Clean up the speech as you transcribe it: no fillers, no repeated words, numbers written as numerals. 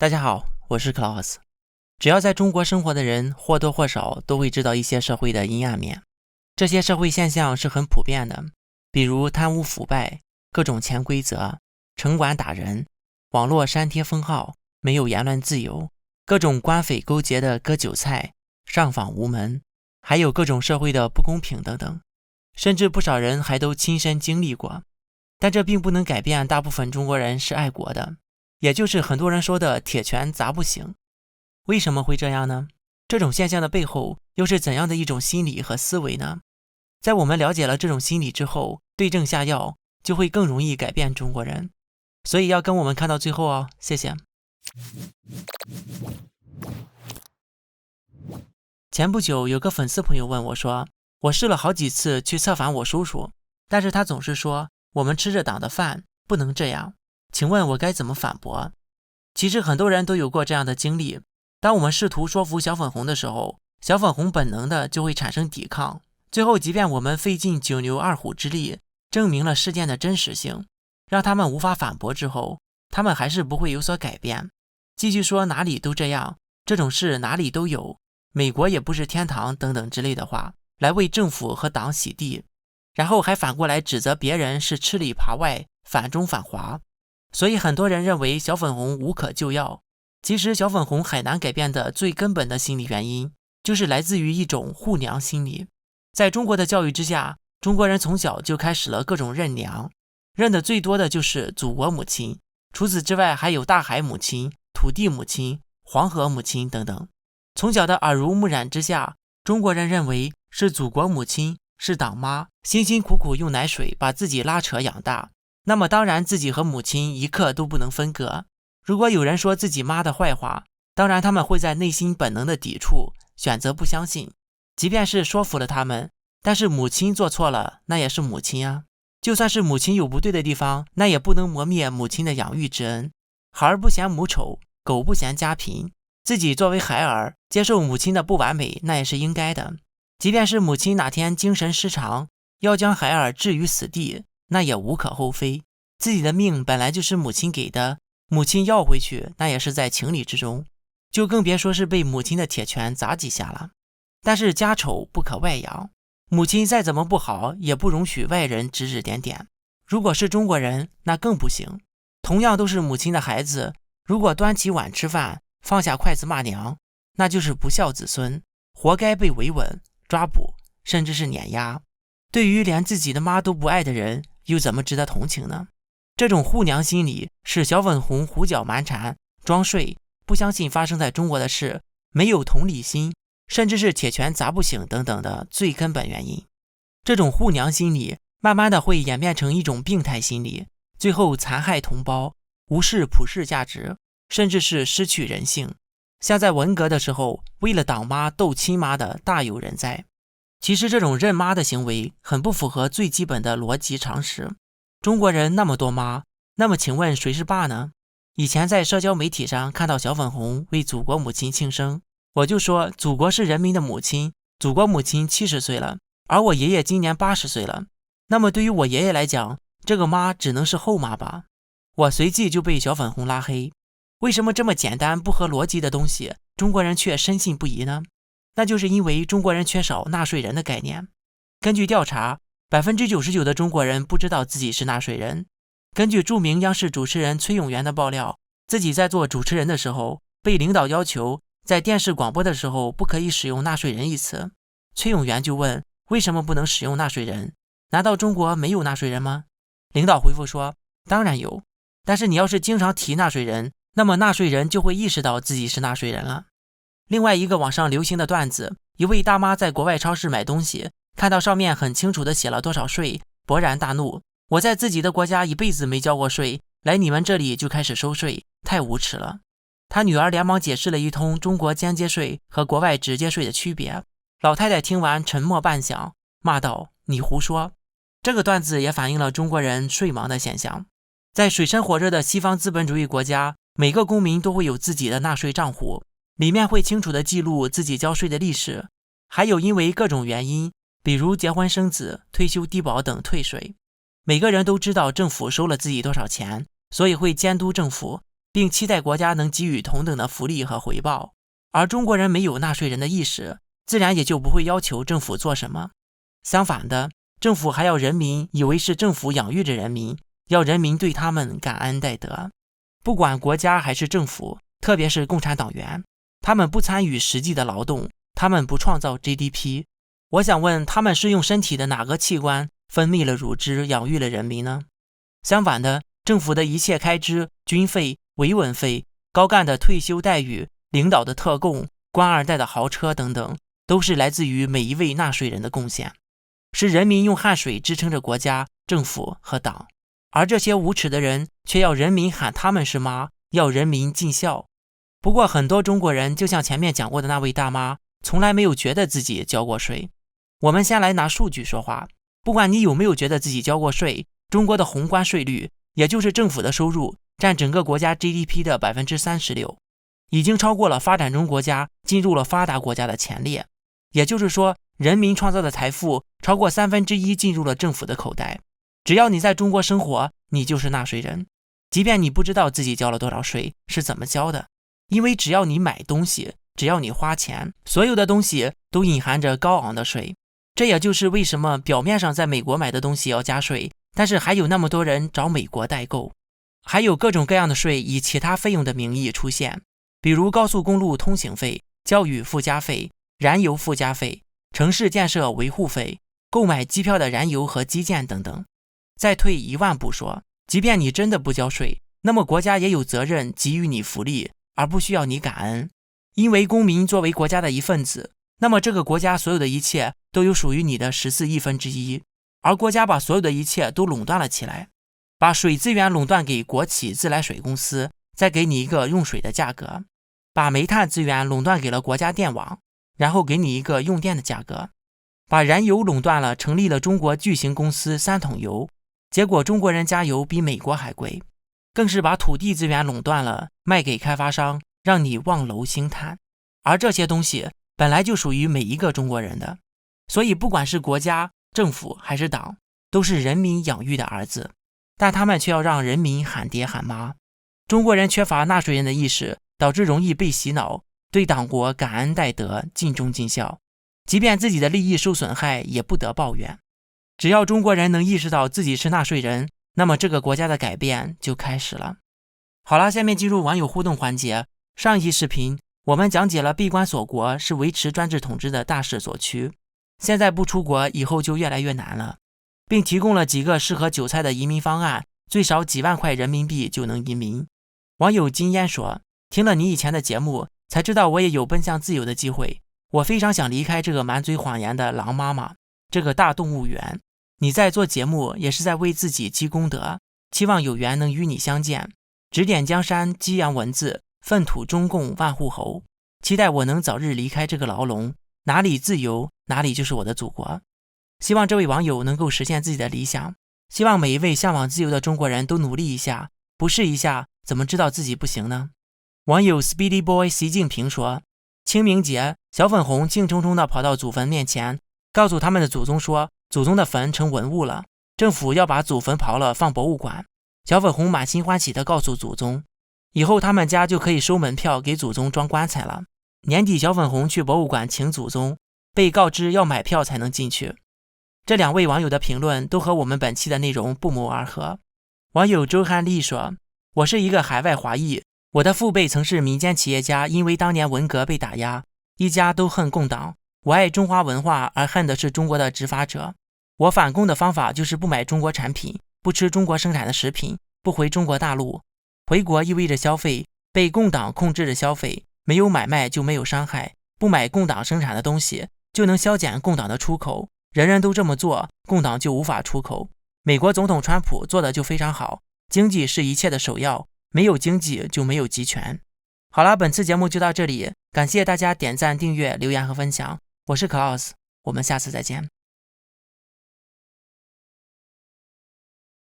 大家好，我是 Klaus。只要在中国生活的人，或多或少都会知道一些社会的阴暗面。这些社会现象是很普遍的，比如贪污腐败、各种潜规则、城管打人、网络删帖封号、没有言论自由、各种官匪勾结的割韭菜、上访无门，还有各种社会的不公平等等，甚至不少人还都亲身经历过。但这并不能改变大部分中国人是爱国的，也就是很多人说的铁拳砸不醒。为什么会这样呢？这种现象的背后又是怎样的一种心理和思维呢？在我们了解了这种心理之后，对症下药就会更容易改变中国人。所以要跟我们看到最后哦，谢谢。前不久有个粉丝朋友问我说，我试了好几次去策反我叔叔，但是他总是说我们吃着党的饭，不能这样，请问我该怎么反驳？其实很多人都有过这样的经历，当我们试图说服小粉红的时候，小粉红本能的就会产生抵抗，最后即便我们费尽九牛二虎之力证明了事件的真实性，让他们无法反驳之后，他们还是不会有所改变，继续说哪里都这样，这种事哪里都有，美国也不是天堂等等之类的话，来为政府和党洗地，然后还反过来指责别人是吃里扒外、反中反华。所以很多人认为小粉红无可救药，其实小粉红很难改变的最根本的心理原因，就是来自于一种护娘心理。在中国的教育之下，中国人从小就开始了各种认娘，认的最多的就是祖国母亲，除此之外还有大海母亲、土地母亲、黄河母亲等等。从小的耳濡目染之下，中国人认为是祖国母亲，是党妈，辛辛苦苦用奶水把自己拉扯养大，那么当然自己和母亲一刻都不能分割。如果有人说自己妈的坏话，当然他们会在内心本能的抵触，选择不相信。即便是说服了他们，但是母亲做错了，那也是母亲啊。就算是母亲有不对的地方，那也不能磨灭母亲的养育之恩。孩儿不嫌母丑，狗不嫌家贫，自己作为孩儿接受母亲的不完美，那也是应该的。即便是母亲哪天精神失常，要将孩儿置于死地，那也无可厚非。自己的命本来就是母亲给的，母亲要回去，那也是在情理之中，就更别说是被母亲的铁拳砸几下了。但是家丑不可外扬，母亲再怎么不好，也不容许外人指指点点。如果是中国人，那更不行。同样都是母亲的孩子，如果端起碗吃饭，放下筷子骂娘，那就是不孝子孙，活该被维稳、抓捕，甚至是碾压。对于连自己的妈都不爱的人，又怎么值得同情呢？这种护娘心理是小粉红胡搅蛮缠、装睡、不相信发生在中国的事、没有同理心，甚至是铁拳砸不醒等等的最根本原因。这种护娘心理慢慢的会演变成一种病态心理，最后残害同胞，无视普世价值，甚至是失去人性。像在文革的时候，为了党妈斗亲妈的大有人在。其实这种认妈的行为很不符合最基本的逻辑常识。中国人那么多妈，那么请问谁是爸呢？以前在社交媒体上看到小粉红为祖国母亲庆生，我就说祖国是人民的母亲，祖国母亲70岁了，而我爷爷今年80岁了，那么对于我爷爷来讲，这个妈只能是后妈吧。我随即就被小粉红拉黑。为什么这么简单不合逻辑的东西，中国人却深信不疑呢？那就是因为中国人缺少纳税人的概念。根据调查，99%的中国人不知道自己是纳税人。根据著名央视主持人崔永元的爆料，自己在做主持人的时候，被领导要求在电视广播的时候不可以使用纳税人一词。崔永元就问，为什么不能使用纳税人？难道中国没有纳税人吗？领导回复说，当然有，但是你要是经常提纳税人，那么纳税人就会意识到自己是纳税人了。另外一个网上流行的段子，一位大妈在国外超市买东西，看到上面很清楚的写了多少税，勃然大怒，我在自己的国家一辈子没交过税，来你们这里就开始收税，太无耻了。他女儿连忙解释了一通中国间接税和国外直接税的区别，老太太听完沉默半晌，骂道，你胡说。这个段子也反映了中国人税盲的现象。在水深火热的西方资本主义国家，每个公民都会有自己的纳税账户，里面会清楚地记录自己交税的历史，还有因为各种原因，比如结婚生子、退休低保等退税。每个人都知道政府收了自己多少钱，所以会监督政府，并期待国家能给予同等的福利和回报。而中国人没有纳税人的意识，自然也就不会要求政府做什么。相反的，政府还要人民以为是政府养育着人民，要人民对他们感恩戴德。不管国家还是政府，特别是共产党员，他们不参与实际的劳动，他们不创造 GDP。 我想问，他们是用身体的哪个器官分泌了乳汁养育了人民呢？相反的，政府的一切开支，军费、维稳费、高干的退休待遇、领导的特供、官二代的豪车等等，都是来自于每一位纳税人的贡献，是人民用汗水支撑着国家、政府和党。而这些无耻的人却要人民喊他们是妈，要人民尽孝。不过很多中国人就像前面讲过的那位大妈，从来没有觉得自己交过税。我们先来拿数据说话，不管你有没有觉得自己交过税，中国的宏观税率，也就是政府的收入，占整个国家 GDP 的 36%， 已经超过了发展中国家，进入了发达国家的前列。也就是说，人民创造的财富超过1/3进入了政府的口袋。只要你在中国生活，你就是纳税人，即便你不知道自己交了多少税，是怎么交的。因为只要你买东西，只要你花钱，所有的东西都隐含着高昂的税。这也就是为什么表面上在美国买的东西要加税，但是还有那么多人找美国代购。还有各种各样的税以其他费用的名义出现，比如高速公路通行费、教育附加费、燃油附加费、城市建设维护费、购买机票的燃油和基建等等。再退1万步说，即便你真的不交税，那么国家也有责任给予你福利，而不需要你感恩。因为公民作为国家的一份子，那么这个国家所有的一切都有属于你的14亿分之一，而国家把所有的一切都垄断了起来，把水资源垄断给国企自来水公司，再给你一个用水的价格，把煤炭资源垄断给了国家电网，然后给你一个用电的价格，把燃油垄断了，成立了中国巨型公司3桶油，结果中国人加油比美国还贵，更是把土地资源垄断了，卖给开发商，让你望楼兴叹。而这些东西本来就属于每一个中国人的，所以不管是国家、政府还是党，都是人民养育的儿子，但他们却要让人民喊爹喊妈。中国人缺乏纳税人的意识，导致容易被洗脑，对党国感恩戴德，尽忠尽孝，即便自己的利益受损害也不得抱怨。只要中国人能意识到自己是纳税人，那么这个国家的改变就开始了。好了，下面进入网友互动环节。上一期视频我们讲解了闭关锁国是维持专制统治的大势所趋，现在不出国以后就越来越难了，并提供了几个适合韭菜的移民方案，最少几万块人民币就能移民。网友金烟说，听了你以前的节目才知道我也有奔向自由的机会，我非常想离开这个满嘴谎言的狼妈妈，这个大动物园。你在做节目也是在为自己积功德，期望有缘能与你相见，指点江山，激扬文字，粪土中共万户侯，期待我能早日离开这个牢笼，哪里自由哪里就是我的祖国。希望这位网友能够实现自己的理想，希望每一位向往自由的中国人都努力一下，不试一下怎么知道自己不行呢？网友 Speedy Boy 习近平说，清明节小粉红兴冲冲地跑到祖坟面前，告诉他们的祖宗说祖宗的坟成文物了，政府要把祖坟刨了放博物馆。小粉红满心欢喜地告诉祖宗，以后他们家就可以收门票给祖宗装棺材了。年底小粉红去博物馆请祖宗，被告知要买票才能进去。这两位网友的评论都和我们本期的内容不谋而合。网友周汉丽说，我是一个海外华裔，我的父辈曾是民间企业家，因为当年文革被打压，一家都恨共党。我爱中华文化，而恨的是中国的执法者。我反共的方法就是不买中国产品，不吃中国生产的食品，不回中国大陆。回国意味着消费，被共党控制着消费，没有买卖就没有伤害，不买共党生产的东西就能削减共党的出口，人人都这么做，共党就无法出口。美国总统川普做的就非常好，经济是一切的首要，没有经济就没有集权。好了，本次节目就到这里，感谢大家点赞、订阅、留言和分享，我是 Klaus， 我们下次再见。